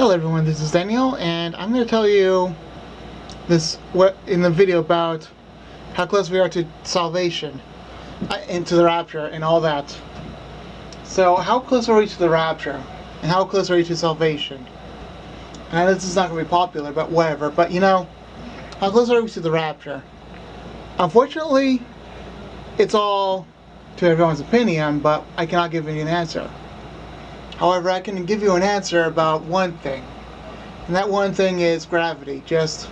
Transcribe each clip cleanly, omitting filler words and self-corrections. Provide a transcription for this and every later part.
Hello everyone, this is Daniel, and I'm going to tell you in the video about how close we are to salvation, into the rapture and all that. So how close are we to the rapture? And how close are we to salvation? And I know this is not going to be popular, but whatever. But how close are we to the rapture? Unfortunately, it's all to everyone's opinion, but I cannot give you an answer. However, I can give you an answer about one thing. And that one thing is gravity. Just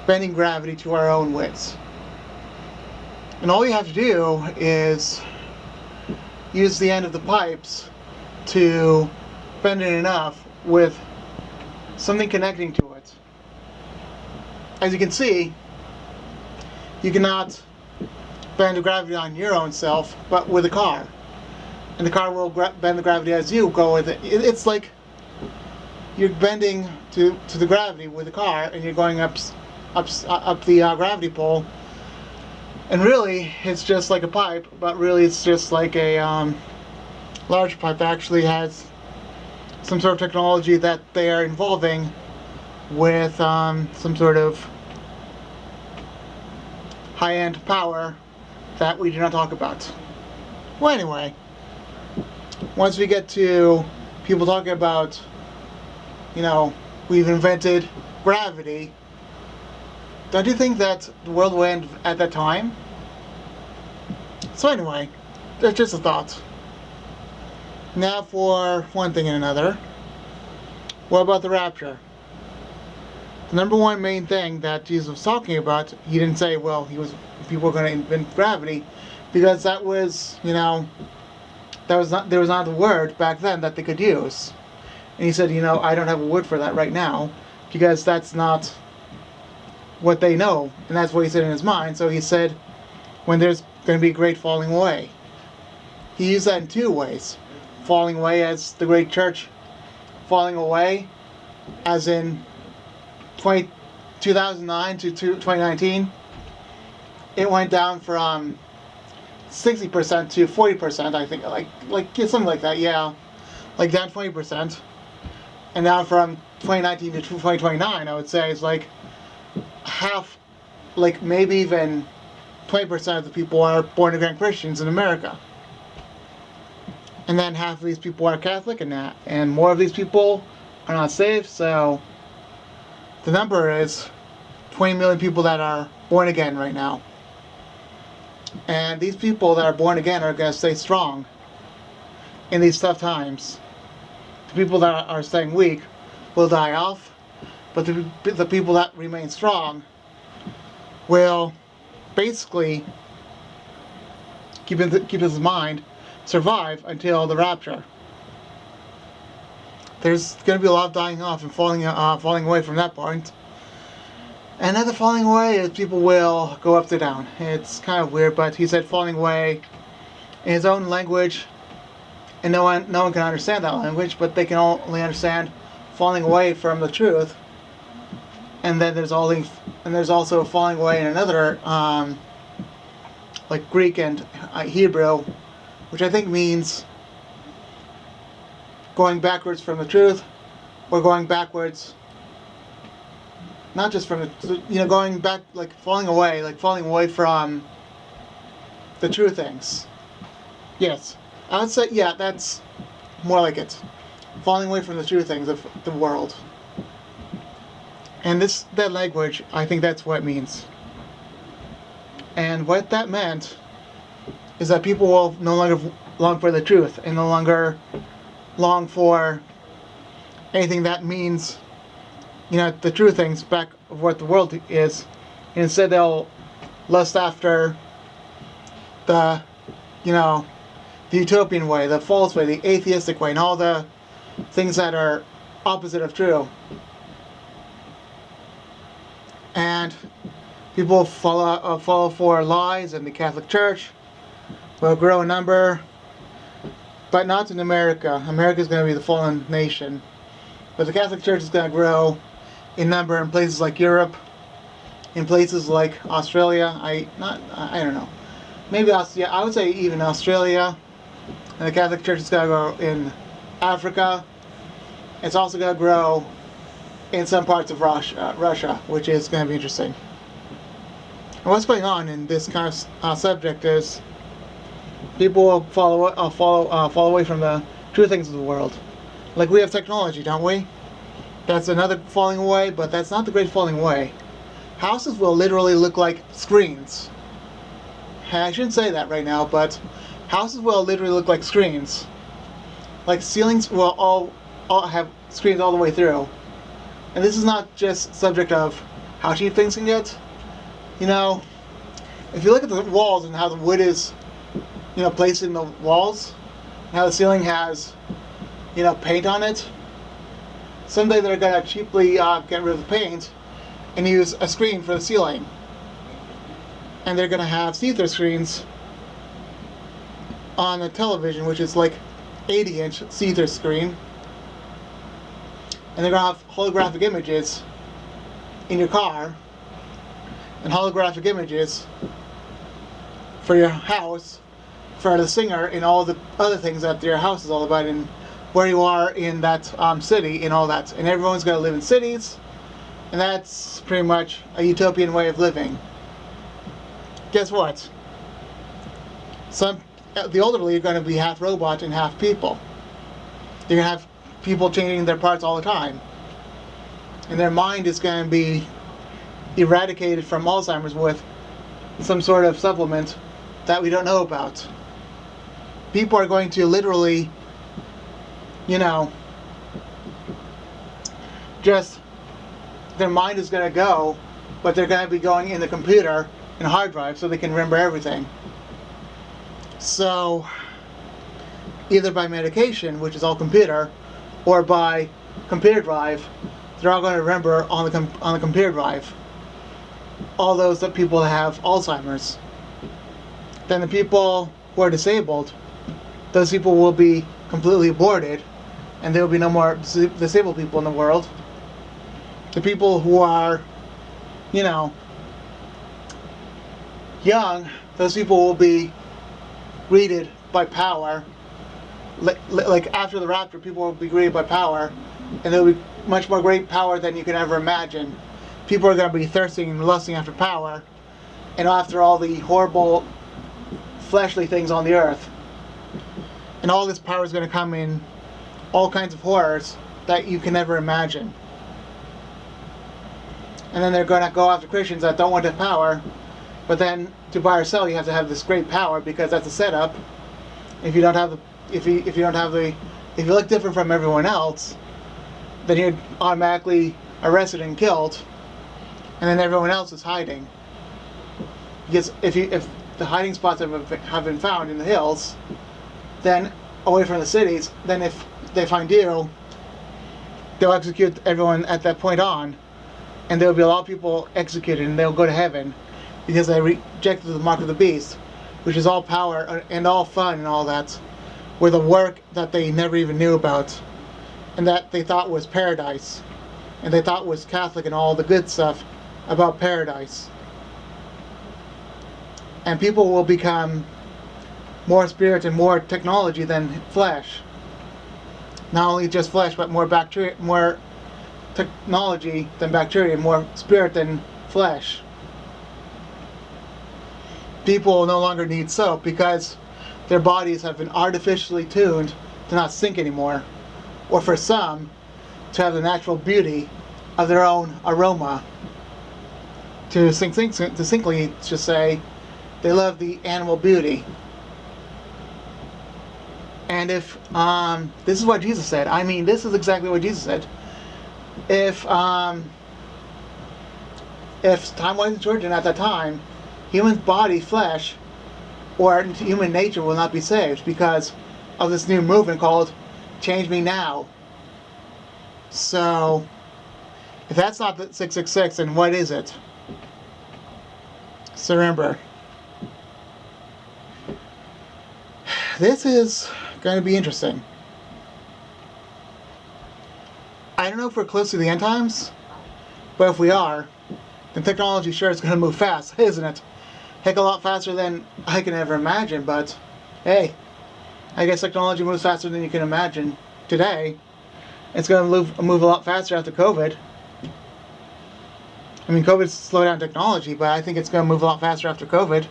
bending gravity to our own wits. And all you have to do is use the end of the pipes to bend it enough with something connecting to it. As you can see, you cannot bend the gravity on your own self, but with a car. And the car will bend the gravity as you go with it. It's like you're bending to the gravity with the car, and you're going up the gravity pole. And really, it's just like a pipe, but really it's just like a large pipe that actually has some sort of technology that they are involving with some sort of high-end power that we do not talk about. Well, anyway, once we get to people talking about, we've invented gravity, don't you think that the world will end at that time? So anyway, that's just a thought. Now for one thing and another, what about the rapture? The number one main thing that Jesus was talking about, he didn't say, people were going to invent gravity, because that was, there was not the word back then that they could use. And he said, I don't have a word for that right now, because that's not what they know. And that's what he said in his mind. So he said, when there's going to be a great falling away. He used that in two ways. Falling away as the great church falling away, as in 2009 to 2019. It went down from 60% to 40%, I think, like something like that, yeah. Like down 20%. And now from 2019 to 2029, I would say, is like half, like maybe even 20% of the people are born-again Christians in America. And then half of these people are Catholic, and more of these people are not saved, so the number is 20 million people that are born again right now. And these people that are born again are going to stay strong in these tough times. The people that are staying weak will die off, but the people that remain strong will basically keep his mind survive until the rapture. There's going to be a lot of dying off and falling away from that point. And at the falling away, people will go up to down. It's kind of weird, but he said falling away in his own language, and no one can understand that language, but they can only understand falling away from the truth. And then there's also falling away in another, like Greek and Hebrew, which I think means going backwards from the truth, or going backwards, not just from the, going back, like falling away from the true things. Yes, I would say, yeah, that's more like it. Falling away from the true things of the world. And that language, I think that's what it means. And what that meant is that people will no longer long for the truth, and no longer long for anything that means, the true things back of what the world is. And instead they'll lust after the utopian way, the false way, the atheistic way, and all the things that are opposite of true. And people follow for lies, and the Catholic Church will grow in number, but not in America. America is going to be the fallen nation. But the Catholic Church is going to grow in number in places like Europe, in places like Australia. I don't know. Maybe Australia. I would say even Australia. And the Catholic Church is going to grow in Africa, It's also going to grow in some parts of Russia, which is going to be interesting. And what's going on in this kind of subject is people will fall away from the true things of the world. Like we have technology, don't we? That's another falling away, but that's not the great falling away. Houses will literally look like screens. I shouldn't say that right now, but houses will literally look like screens. Like ceilings will all have screens all the way through. And this is not just subject of how cheap things can get. You know, if you look at the walls and how the wood is, you know, placed in the walls, and how the ceiling has, you know, paint on it, someday they're going to cheaply get rid of the paint and use a screen for the ceiling. And they're going to have see-through screens on the television, which is like 80-inch see-through screen. And they're going to have holographic images in your car and holographic images for your house, for the singer, and all the other things that your house is all about, and where you are in that city and all that. And everyone's going to live in cities, and that's pretty much a utopian way of living. Guess what? The elderly are going to be half robot and half people. You're going to have people changing their parts all the time. And their mind is going to be eradicated from Alzheimer's with some sort of supplement that we don't know about. People are going to literally, you know, just, their mind is going to go, but they're going to be going in the computer and hard drive so they can remember everything. So, either by medication, which is all computer, or by computer drive, they're all going to remember on the computer drive all those that people have Alzheimer's. Then the people who are disabled, those people will be completely aborted, and there will be no more disabled people in the world. The people who are, you know, young, those people will be greeted by power. Like after the rapture, people will be greeted by power, and there will be much more great power than you can ever imagine. People are going to be thirsting and lusting after power, and after all the horrible fleshly things on the earth. And all this power is going to come in all kinds of horrors that you can never imagine. And then they're going to go after Christians that don't want the power, but then to buy or sell, you have to have this great power, because that's a setup. If you don't have the, if you look different from everyone else, then you're automatically arrested and killed, and then everyone else is hiding. Because if the hiding spots have been found in the hills, then away from the cities, then if they find you, they'll execute everyone at that point on, and there will be a lot of people executed, and they'll go to heaven because they rejected the mark of the beast, which is all power and all fun and all that, with a work that they never even knew about, and that they thought was paradise, and they thought was Catholic and all the good stuff about paradise. And people will become more spirit and more technology than flesh. Not only just flesh, but more bacteria, more technology than bacteria, more spirit than flesh. People will no longer need soap because their bodies have been artificially tuned to not stink anymore, or for some, to have the natural beauty of their own aroma. To succinctly just say, they love the animal beauty. And if this is what Jesus said, I mean, this is exactly what Jesus said. If time wasn't shortened at that time, human body, flesh, or human nature will not be saved because of this new movement called Change Me Now. So, if that's not the 666, then what is it? So remember, this is going to be interesting. I don't know if we're close to the end times, but if we are, then technology sure is going to move fast, isn't it? Heck, a lot faster than I can ever imagine, but hey, I guess technology moves faster than you can imagine today. It's going to move a lot faster after COVID. I mean, COVID slowed down technology, but I think it's going to move a lot faster after COVID.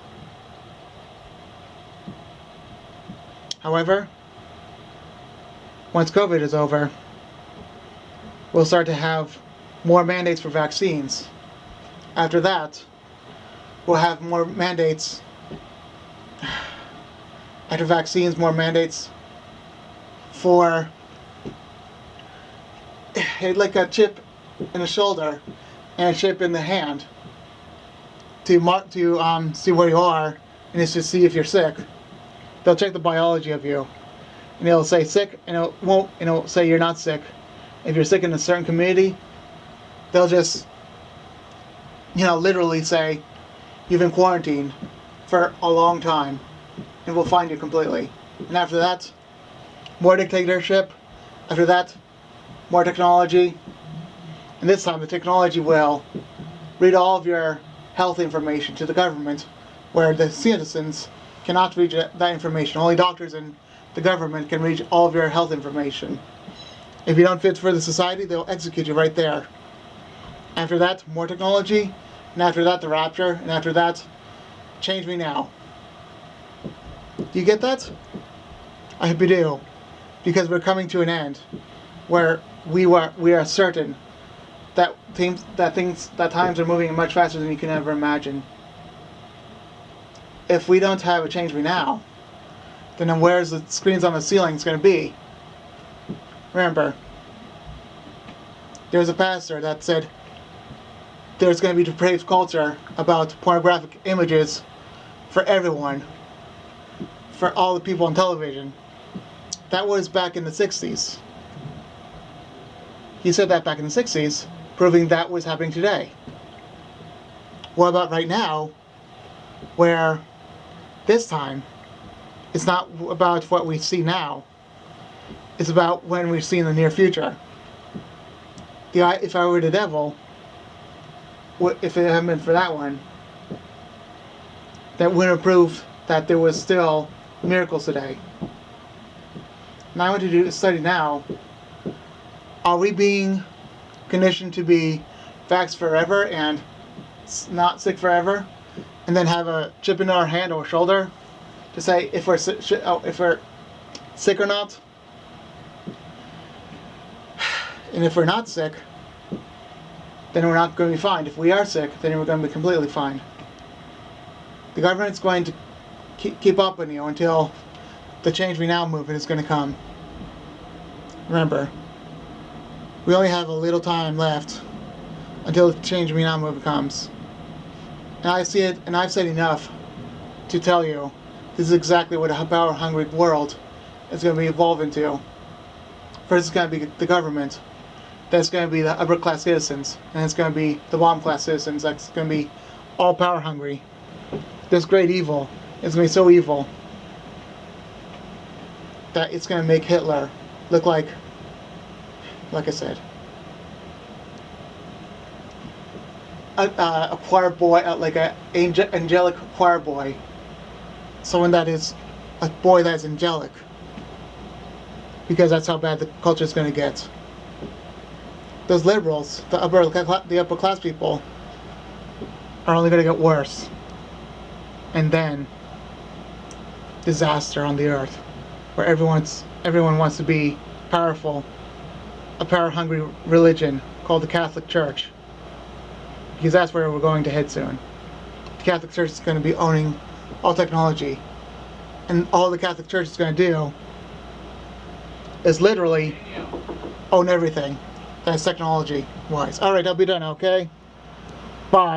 However, once COVID is over, we'll start to have more mandates for vaccines. After that, we'll have more mandates. After vaccines, more mandates for like a chip in the shoulder and a chip in the hand to see where you are, and it's to see if you're sick. They'll check the biology of you, and it'll say sick, and it'll say you're not sick. If you're sick in a certain community, they'll just, literally say you've been quarantined for a long time, and we'll find you completely. And after that, more dictatorship. After that, more technology. And this time the technology will read all of your health information to the government, where the citizens cannot read that information. Only doctors and the government can read all of your health information. If you don't fit for the society, they'll execute you right there. After that, more technology. And after that, the rapture. And after that, change me now. Do you get that? I hope you do. Because we're coming to an end where we are certain that times are moving much faster than you can ever imagine. If we don't have a change me now, then where's the screens on the ceilings going to be? Remember, there was a pastor that said there's going to be depraved culture about pornographic images for everyone, for all the people on television. That was back in the 60s. He said that back in the 60s, proving that was happening today. What about right now, where this time it's not about what we see now, it's about when we see in the near future. If I were the devil, if it hadn't been for that one, that wouldn't have proved that there was still miracles today. And I want to do a study now. Are we being conditioned to be vaxxed forever and not sick forever, and then have a chip in our hand or shoulder to say if we're sick or not? And if we're not sick, then we're not going to be fine. If we are sick, then we're going to be completely fine. The government's going to keep up with you until the Change Me Now movement is going to come. Remember, we only have a little time left until the Change Me Now movement comes. And I see it, and I've said enough to tell you this is exactly what a power-hungry world is going to be evolving to. First, it's going to be the government. Then it's going to be the upper-class citizens. And it's going to be the bottom-class citizens. That's going to be all power-hungry. This great evil is going to be so evil that it's going to make Hitler look like I said, a choir boy, like an angelic choir boy. Someone that is a boy that is angelic. Because that's how bad the culture is going to get. Those liberals, the upper class people, are only going to get worse. And then disaster on the earth, where everyone wants to be powerful. A power-hungry religion called the Catholic Church, because that's where we're going to head soon. The Catholic Church is going to be owning all technology, and all the Catholic Church is going to do is literally own everything that's technology-wise. Alright, I'll be done, okay? Bye.